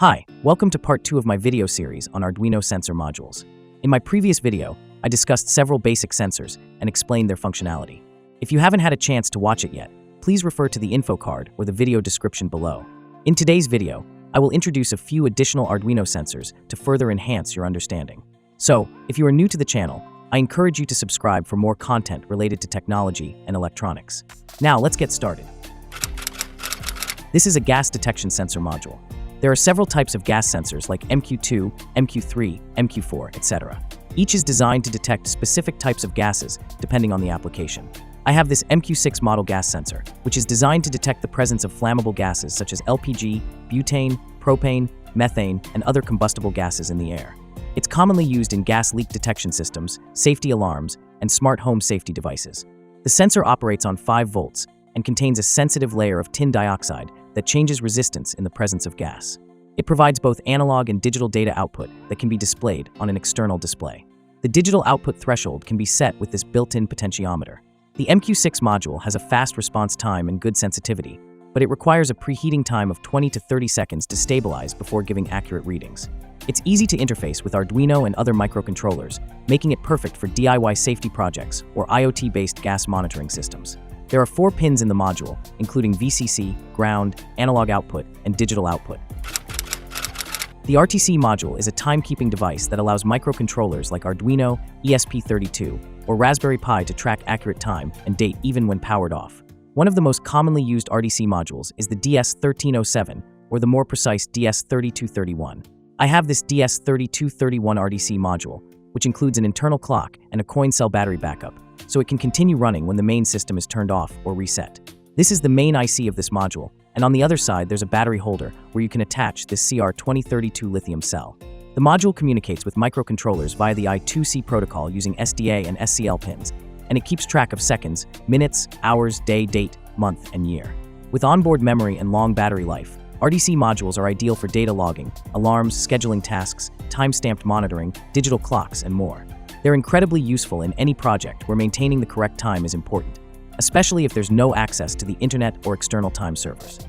Hi, welcome to part 2 of my video series on Arduino sensor modules. In my previous video, I discussed several basic sensors and explained their functionality. If you haven't had a chance to watch it yet, please refer to the info card or the video description below. In today's video, I will introduce a few additional Arduino sensors to further enhance your understanding. So, if you are new to the channel, I encourage you to subscribe for more content related to technology and electronics. Now, let's get started. This is a gas detection sensor module. There are several types of gas sensors like MQ2, MQ3, MQ4, etc. Each is designed to detect specific types of gases depending on the application. I have this MQ6 model gas sensor, which is designed to detect the presence of flammable gases such as LPG, butane, propane, methane, and other combustible gases in the air. It's commonly used in gas leak detection systems, safety alarms, and smart home safety devices. The sensor operates on 5 volts and contains a sensitive layer of tin dioxide that changes resistance in the presence of gas. It provides both analog and digital data output that can be displayed on an external display. The digital output threshold can be set with this built-in potentiometer. The MQ6 module has a fast response time and good sensitivity, but it requires a preheating time of 20 to 30 seconds to stabilize before giving accurate readings. It's easy to interface with Arduino and other microcontrollers, making it perfect for DIY safety projects or IoT-based gas monitoring systems. There are 4 pins in the module, including VCC, ground, analog output, and digital output. The RTC module is a timekeeping device that allows microcontrollers like Arduino, ESP32, or Raspberry Pi to track accurate time and date even when powered off. One of the most commonly used RTC modules is the DS1307, or the more precise DS3231. I have this DS3231 RTC module, which includes an internal clock and a coin cell battery backup, so it can continue running when the main system is turned off or reset. This is the main IC of this module, and on the other side there's a battery holder where you can attach this CR2032 lithium cell. The module communicates with microcontrollers via the I2C protocol using SDA and SCL pins, and it keeps track of seconds, minutes, hours, day, date, month, and year. With onboard memory and long battery life, RTC modules are ideal for data logging, alarms, scheduling tasks, time-stamped monitoring, digital clocks, and more. They're incredibly useful in any project where maintaining the correct time is important, especially if there's no access to the internet or external time servers.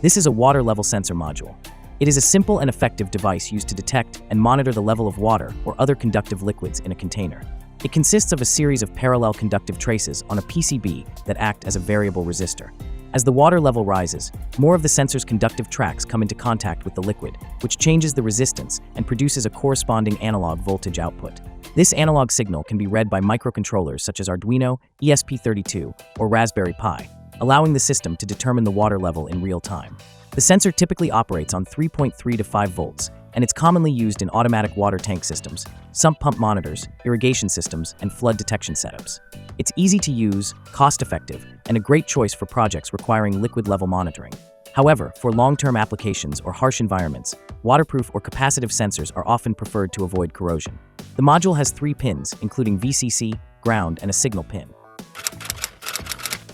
This is a water level sensor module. It is a simple and effective device used to detect and monitor the level of water or other conductive liquids in a container. It consists of a series of parallel conductive traces on a PCB that act as a variable resistor. As the water level rises, more of the sensor's conductive tracks come into contact with the liquid, which changes the resistance and produces a corresponding analog voltage output. This analog signal can be read by microcontrollers such as Arduino, ESP32, or Raspberry Pi, allowing the system to determine the water level in real time. The sensor typically operates on 3.3 to 5 volts, and it's commonly used in automatic water tank systems, sump pump monitors, irrigation systems, and flood detection setups. It's easy to use, cost-effective, and a great choice for projects requiring liquid-level monitoring. However, for long-term applications or harsh environments, waterproof or capacitive sensors are often preferred to avoid corrosion. The module has 3 pins, including VCC, ground, and a signal pin.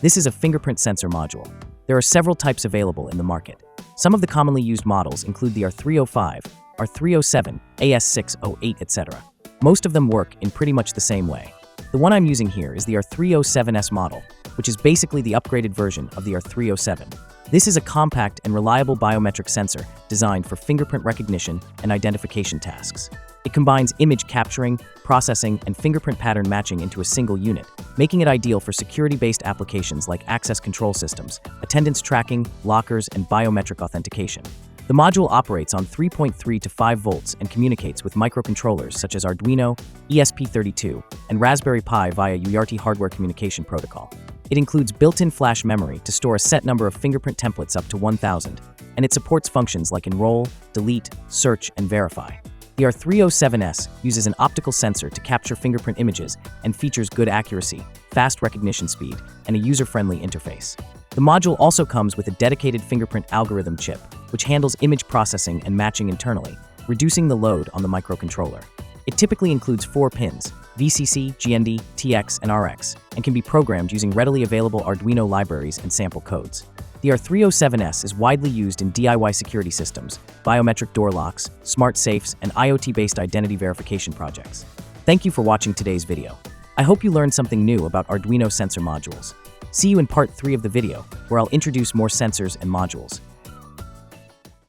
This is a fingerprint sensor module. There are several types available in the market. Some of the commonly used models include the R305, R307, AS608, etc. Most of them work in pretty much the same way. The one I'm using here is the R307S model, which is basically the upgraded version of the R307. This is a compact and reliable biometric sensor designed for fingerprint recognition and identification tasks. It combines image capturing, processing, and fingerprint pattern matching into a single unit, making it ideal for security-based applications like access control systems, attendance tracking, lockers, and biometric authentication. The module operates on 3.3 to 5 volts and communicates with microcontrollers such as Arduino, ESP32, and Raspberry Pi via UART hardware communication protocol. It includes built-in flash memory to store a set number of fingerprint templates up to 1,000, and it supports functions like enroll, delete, search, and verify. The R307S uses an optical sensor to capture fingerprint images and features good accuracy, fast recognition speed, and a user-friendly interface. The module also comes with a dedicated fingerprint algorithm chip, which handles image processing and matching internally, reducing the load on the microcontroller. It typically includes 4 pins, VCC, GND, TX, and RX, and can be programmed using readily available Arduino libraries and sample codes. The R307S is widely used in DIY security systems, biometric door locks, smart safes, and IoT-based identity verification projects. Thank you for watching today's video. I hope you learned something new about Arduino sensor modules. See you in part 3 of the video, where I'll introduce more sensors and modules.